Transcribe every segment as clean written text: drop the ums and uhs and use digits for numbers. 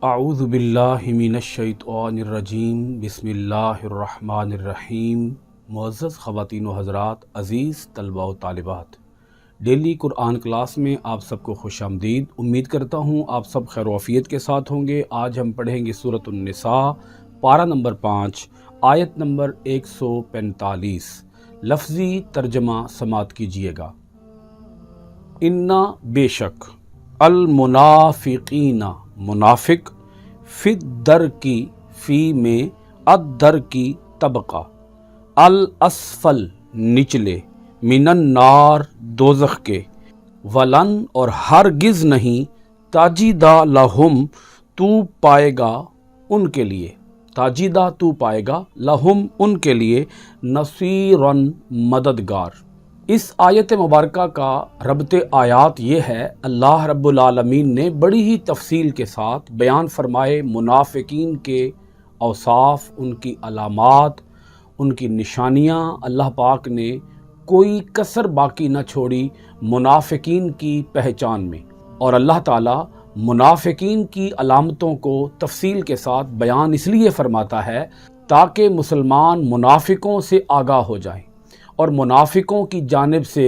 اعوذ باللہ من الشیطان الرجیم بسم اللہ الرحمن الرحیم۔ معزز خواتین و حضرات، عزیز طلباء و طالبات، ڈیلی قرآن کلاس میں آپ سب کو خوش آمدید۔ امید کرتا ہوں آپ سب خیر و عافیت کے ساتھ ہوں گے۔ آج ہم پڑھیں گے سورۃ النساء، پارہ نمبر 5، آیت نمبر 145۔ لفظی ترجمہ سماعت کیجیے گا۔ اِنَّا بے شک، المنافقین منافق، فی الدر کی، فی میں الدر کی طبقہ، الاسفل نچلے، من النار دوزخ کے، ولن اور ہرگز نہیں، تاجدہ لہم تو پائے گا ان کے لیے، تاجدہ تو پائے گا، لہم ان کے لیے، نصیرن مددگار۔ اس آیت مبارکہ کا ربط آیات یہ ہے، اللہ رب العالمین نے بڑی ہی تفصیل کے ساتھ بیان فرمائے منافقین کے اوصاف، ان کی علامات، ان کی نشانیاں۔ اللہ پاک نے کوئی کسر باقی نہ چھوڑی منافقین کی پہچان میں، اور اللہ تعالیٰ منافقین کی علامتوں کو تفصیل کے ساتھ بیان اس لیے فرماتا ہے تاکہ مسلمان منافقوں سے آگاہ ہو جائیں اور منافقوں کی جانب سے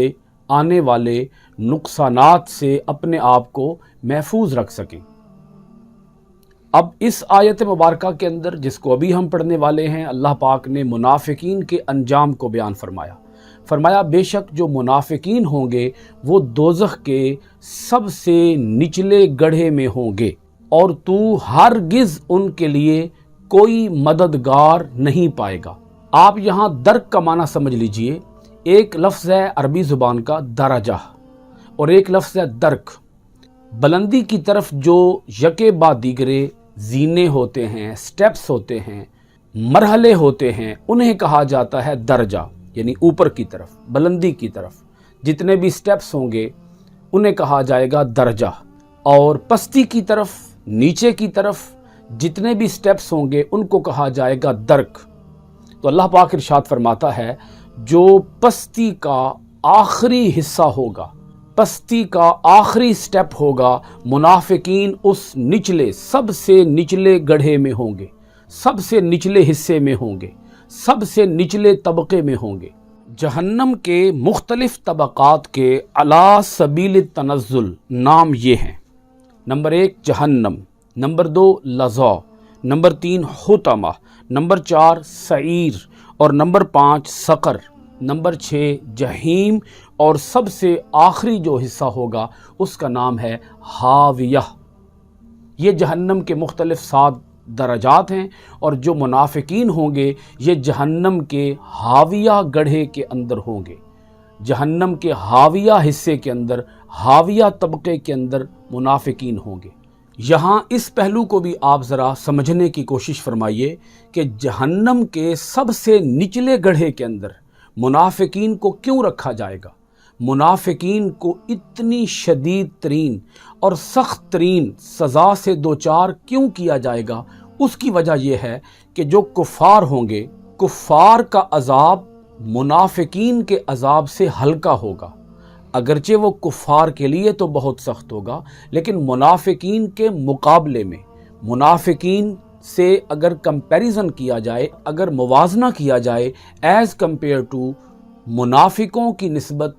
آنے والے نقصانات سے اپنے آپ کو محفوظ رکھ سکیں۔ اب اس آیت مبارکہ کے اندر جس کو ابھی ہم پڑھنے والے ہیں، اللہ پاک نے منافقین کے انجام کو بیان فرمایا بے شک جو منافقین ہوں گے وہ دوزخ کے سب سے نچلے گڑھے میں ہوں گے، اور تو ہرگز ان کے لیے کوئی مددگار نہیں پائے گا۔ آپ یہاں درک کا معنی سمجھ لیجئے، ایک لفظ ہے عربی زبان کا درجہ، اور ایک لفظ ہے درک۔ بلندی کی طرف جو یکے بعد دیگرے زینے ہوتے ہیں، سٹیپس ہوتے ہیں، مرحلے ہوتے ہیں، انہیں کہا جاتا ہے درجہ، یعنی اوپر کی طرف، بلندی کی طرف جتنے بھی سٹیپس ہوں گے انہیں کہا جائے گا درجہ، اور پستی کی طرف، نیچے کی طرف جتنے بھی سٹیپس ہوں گے ان کو کہا جائے گا درک۔ تو اللہ پاک ارشاد فرماتا ہے جو پستی کا آخری حصہ ہوگا، پستی کا آخری سٹیپ ہوگا، منافقین اس نچلے، سب سے نچلے گڑھے میں ہوں گے، سب سے نچلے حصے میں ہوں گے، سب سے نچلے طبقے میں ہوں گے۔ جہنم کے مختلف طبقات کے علی سبیل التنزل نام یہ ہیں: نمبر 1 جہنم، نمبر 2 لظا، نمبر 3 حطمہ، نمبر 4 سعیر، اور نمبر 5 سقر، نمبر 6 جہیم، اور سب سے آخری جو حصہ ہوگا اس کا نام ہے ہاویہ۔ یہ جہنم کے مختلف 7 درجات ہیں، اور جو منافقین ہوں گے یہ جہنم کے ہاویہ گڑھے کے اندر ہوں گے، جہنم کے ہاویہ حصے کے اندر، ہاویہ طبقے کے اندر منافقین ہوں گے۔ یہاں اس پہلو کو بھی آپ ذرا سمجھنے کی کوشش فرمائیے کہ جہنم کے سب سے نچلے گڑھے کے اندر منافقین کو کیوں رکھا جائے گا، منافقین کو اتنی شدید ترین اور سخت ترین سزا سے دوچار کیوں کیا جائے گا؟ اس کی وجہ یہ ہے کہ جو کفار ہوں گے، کفار کا عذاب منافقین کے عذاب سے ہلکا ہوگا، اگرچہ وہ کفار کے لیے تو بہت سخت ہوگا، لیکن منافقین کے مقابلے میں، منافقین سے اگر کمپیریزن کیا جائے، اگر موازنہ کیا جائے ایز کمپیئر ٹو، منافقوں کی نسبت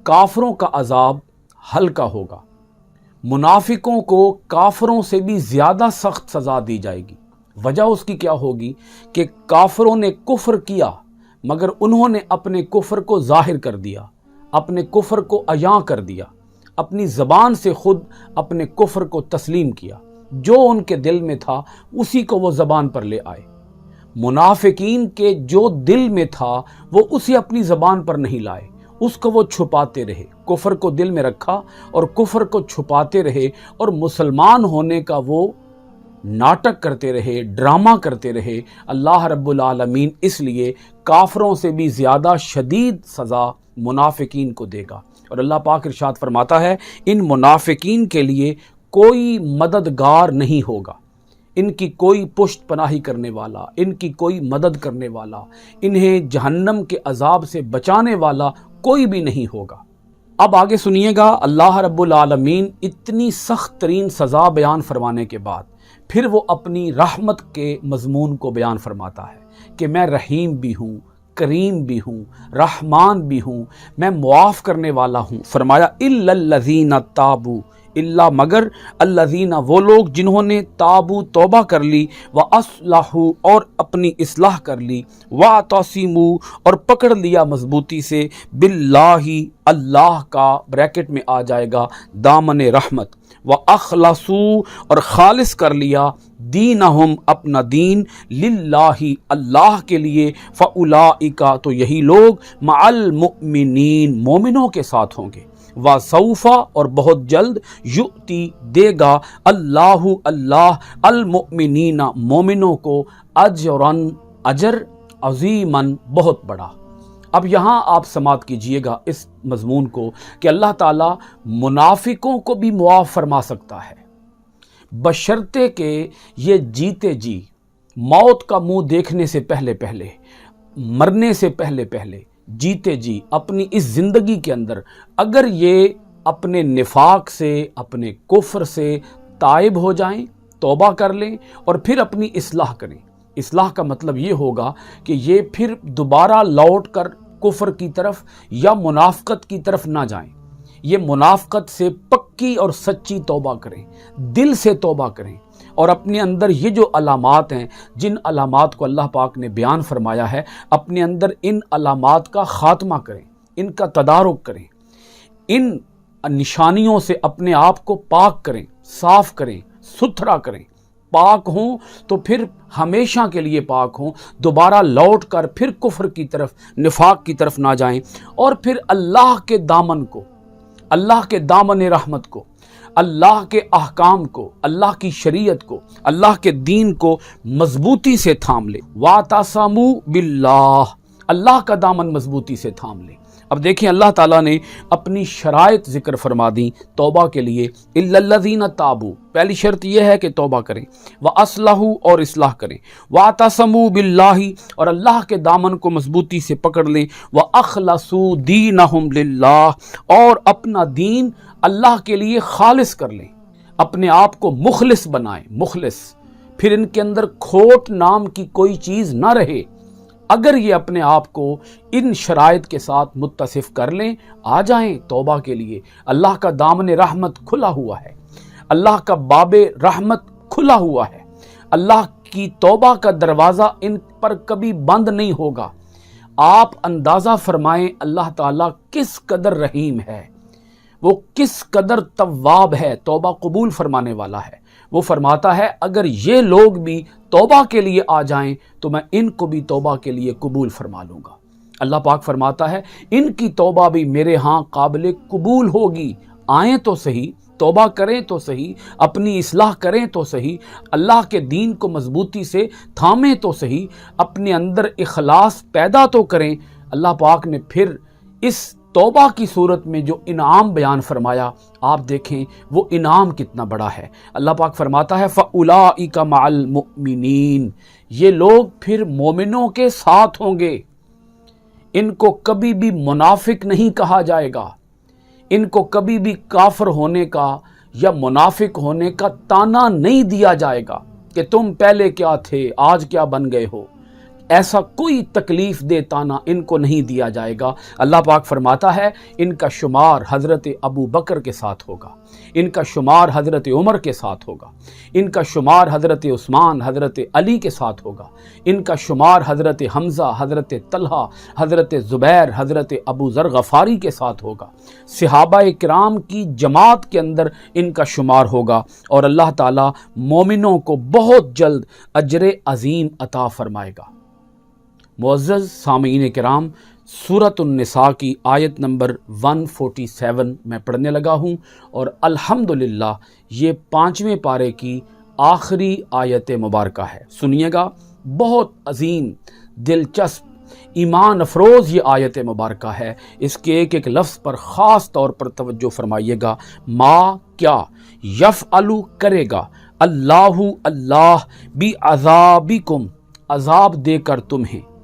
کافروں کا عذاب ہلکا ہوگا۔ منافقوں کو کافروں سے بھی زیادہ سخت سزا دی جائے گی۔ وجہ اس کی کیا ہوگی کہ کافروں نے کفر کیا مگر انہوں نے اپنے کفر کو ظاہر کر دیا، اپنے کفر کو عیاں کر دیا، اپنی زبان سے خود اپنے کفر کو تسلیم کیا، جو ان کے دل میں تھا اسی کو وہ زبان پر لے آئے۔ منافقین کے جو دل میں تھا وہ اسے اپنی زبان پر نہیں لائے، اس کو وہ چھپاتے رہے، کفر کو دل میں رکھا اور کفر کو چھپاتے رہے، اور مسلمان ہونے کا وہ ناٹک کرتے رہے، ڈرامہ کرتے رہے۔ اللہ رب العالمین اس لیے کافروں سے بھی زیادہ شدید سزا منافقین کو دے گا، اور اللہ پاک ارشاد فرماتا ہے ان منافقین کے لیے کوئی مددگار نہیں ہوگا، ان کی کوئی پشت پناہی کرنے والا، ان کی کوئی مدد کرنے والا، انہیں جہنم کے عذاب سے بچانے والا کوئی بھی نہیں ہوگا۔ اب آگے سنیے گا، اللہ رب العالمین اتنی سخت ترین سزا بیان فرمانے کے بعد پھر وہ اپنی رحمت کے مضمون کو بیان فرماتا ہے کہ میں رحیم بھی ہوں، کریم بھی ہوں، رحمان بھی ہوں، میں معاف کرنے والا ہوں۔ فرمایا الا الذین تابوا، اللہ مگر الذین وہ لوگ جنہوں نے تابو توبہ کر لی، واصلحوا اور اپنی اصلاح کر لی، واعتصموا اور پکڑ لیا مضبوطی سے، باللہ اللہ کا بریکٹ میں آ جائے گا دامن رحمت، واخلصوا اور خالص کر لیا دینہم اپنا دین للہ اللہ کے لیے، فاولئک تو یہی لوگ مع المؤمنین مومنوں کے ساتھ ہوں گے، وَسَوْفَ اور بہت جلد یؤتی دے گا اللہ المؤمنین مومنوں کو اجراً اجر عظیماً بہت بڑا۔ اب یہاں آپ سماعت کیجئے گا اس مضمون کو کہ اللہ تعالیٰ منافقوں کو بھی معاف فرما سکتا ہے، بشرطے کہ یہ جیتے جی موت کا منہ دیکھنے سے پہلے پہلے، مرنے سے پہلے پہلے، جیتے جی اپنی اس زندگی کے اندر اگر یہ اپنے نفاق سے، اپنے کفر سے تائب ہو جائیں، توبہ کر لیں اور پھر اپنی اصلاح کریں۔ اصلاح کا مطلب یہ ہوگا کہ یہ پھر دوبارہ لوٹ کر کفر کی طرف یا منافقت کی طرف نہ جائیں، یہ منافقت سے پکی اور سچی توبہ کریں، دل سے توبہ کریں، اور اپنے اندر یہ جو علامات ہیں، جن علامات کو اللہ پاک نے بیان فرمایا ہے، اپنے اندر ان علامات کا خاتمہ کریں، ان کا تدارک کریں، ان نشانیوں سے اپنے آپ کو پاک کریں، صاف کریں، ستھرا کریں۔ پاک ہوں تو پھر ہمیشہ کے لیے پاک ہوں، دوبارہ لوٹ کر پھر کفر کی طرف، نفاق کی طرف نہ جائیں، اور پھر اللہ کے دامن کو، اللہ کے دامن رحمت کو، اللہ کے احکام کو، اللہ کی شریعت کو، اللہ کے دین کو مضبوطی سے تھام لے۔ وَاعْتَصِمُوا بِاللَّهِ، اللہ کا دامن مضبوطی سے تھام لے۔ اب دیکھیں اللہ تعالیٰ نے اپنی شرائط ذکر فرما دیں توبہ کے لیے، اِلَّا الَّذِينَ تَابُوا، پہلی شرط یہ ہے کہ توبہ کریں، وَأَصْلَحُوا اور اصلاح کریں، وَاعْتَصِمُوا بِاللَّهِ اور اللہ کے دامن کو مضبوطی سے پکڑ لیں، وَأَخْلَصُوا دِينَهُمْ لِلَّهِ اور اپنا دین اللہ کے لیے خالص کر لیں، اپنے آپ کو مخلص بنائیں، مخلص، پھر ان کے اندر کھوٹ نام کی کوئی چیز نہ رہے۔ اگر یہ اپنے آپ کو ان شرائط کے ساتھ متصف کر لیں، آ جائیں توبہ کے لیے، اللہ کا دامن رحمت کھلا ہوا ہے، اللہ کا باب رحمت کھلا ہوا ہے، اللہ کی توبہ کا دروازہ ان پر کبھی بند نہیں ہوگا۔ آپ اندازہ فرمائیں اللہ تعالیٰ کس قدر رحیم ہے، وہ کس قدر تواب ہے، توبہ قبول فرمانے والا ہے۔ وہ فرماتا ہے اگر یہ لوگ بھی توبہ کے لیے آ جائیں تو میں ان کو بھی توبہ کے لیے قبول فرما لوں گا۔ اللہ پاک فرماتا ہے ان کی توبہ بھی میرے ہاں قابل قبول ہوگی، آئیں تو صحیح، توبہ کریں تو صحیح، اپنی اصلاح کریں تو صحیح، اللہ کے دین کو مضبوطی سے تھامیں تو صحیح، اپنے اندر اخلاص پیدا تو کریں۔ اللہ پاک نے پھر اس توبہ کی صورت میں جو انعام بیان فرمایا، آپ دیکھیں وہ انعام کتنا بڑا ہے۔ اللہ پاک فرماتا ہے فَأُولَئِكَ مَعَ الْمُؤْمِنِينَ، یہ لوگ پھر مومنوں کے ساتھ ہوں گے، ان کو کبھی بھی منافق نہیں کہا جائے گا، ان کو کبھی بھی کافر ہونے کا یا منافق ہونے کا تانا نہیں دیا جائے گا کہ تم پہلے کیا تھے آج کیا بن گئے ہو، ایسا کوئی تکلیف دے تانا ان کو نہیں دیا جائے گا۔ اللہ پاک فرماتا ہے ان کا شمار حضرت ابو بکر کے ساتھ ہوگا، ان کا شمار حضرت عمر کے ساتھ ہوگا، ان کا شمار حضرت عثمان، حضرت علی کے ساتھ ہوگا، ان کا شمار حضرت حمزہ، حضرت طلحہ، حضرت زبیر، حضرت ابو ذر غفاری کے ساتھ ہوگا، صحابہ کرام کی جماعت کے اندر ان کا شمار ہوگا، اور اللہ تعالیٰ مومنوں کو بہت جلد اجر عظیم عطا فرمائے گا۔ معزز سامعین کرام، سورۃ النساء کی آیت نمبر 147 میں پڑھنے لگا ہوں، اور الحمدللہ یہ 5ویں پارے کی آخری آیت مبارکہ ہے۔ سنیے گا، بہت عظیم، دلچسپ، ایمان افروز یہ آیت مبارکہ ہے۔ اس کے ایک ایک لفظ پر خاص طور پر توجہ فرمائیے گا۔ ما کیا، یفعلو کرے گا، اللہ اللہ بعذابکم عذاب دے کر تمہیں،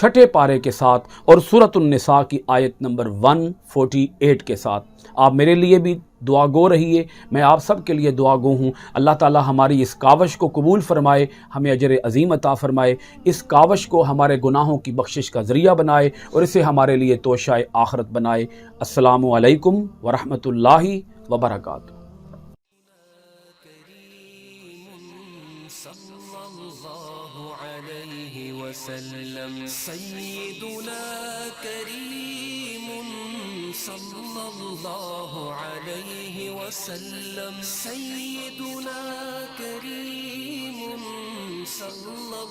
چھٹے پارے کے ساتھ اور سورۃ النساء کی آیت نمبر 148 کے ساتھ۔ آپ میرے لیے بھی دعا گو رہیے، میں آپ سب کے لیے دعا گو ہوں۔ اللہ تعالی ہماری اس کاوش کو قبول فرمائے، ہمیں اجر عظیم عطا فرمائے، اس کاوش کو ہمارے گناہوں کی بخشش کا ذریعہ بنائے اور اسے ہمارے لیے توشہ آخرت بنائے۔ السلام علیکم ورحمۃ اللہ وبرکاتہ۔ صلی اللہ علیہ وسلم سیدنا کریم صلی اللہ علیہ وسلم سیدنا کریم صلی اللہ